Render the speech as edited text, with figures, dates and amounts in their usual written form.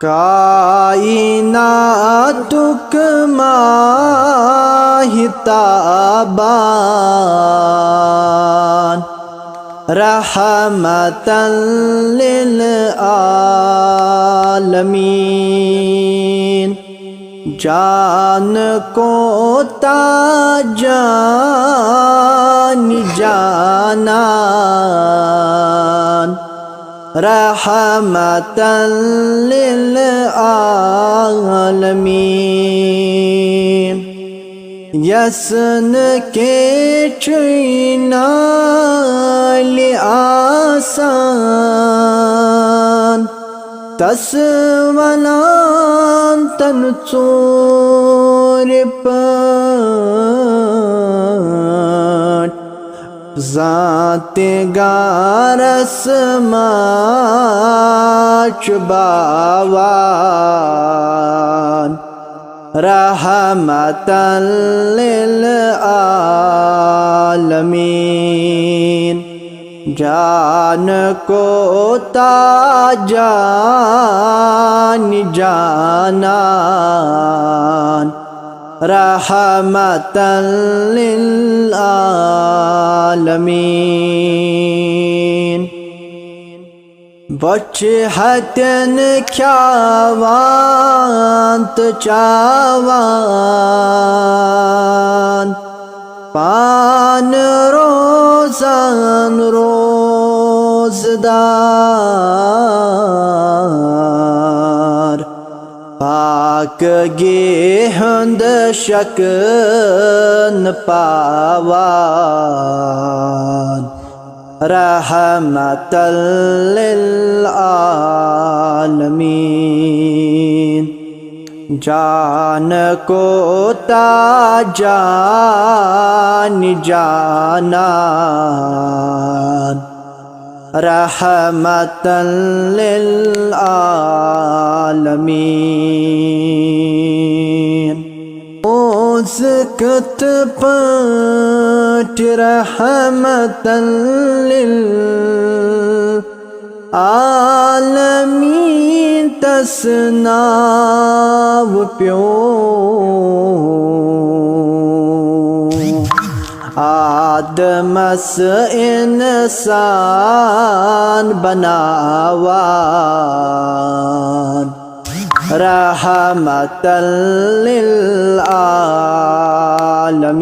कायनातुक माहिताबान रहमतन लिल आलमीन। जान को ताजान जानान रहमतन लिल आलमीन। यसन के चुनाल आसान तस्वलान तन चोर पट ज़ाते गारस माच बावान रहमतन लिल आलमीन। जान को ताजान जानान रहमतन लिल आलमीन। बचहतन ख्यावांत चावान पान रोज़ान रोज़दार पाक गेहंद शकन पावान रहमतल लिल आलमीन। जान को ताजान जानान रहमतन लिल आलमीन। उज़कत पट रहमतन लिल आलमीन तस्नाव प्यो आदमस इंसान बनावान रहमतल लिल आलमीन।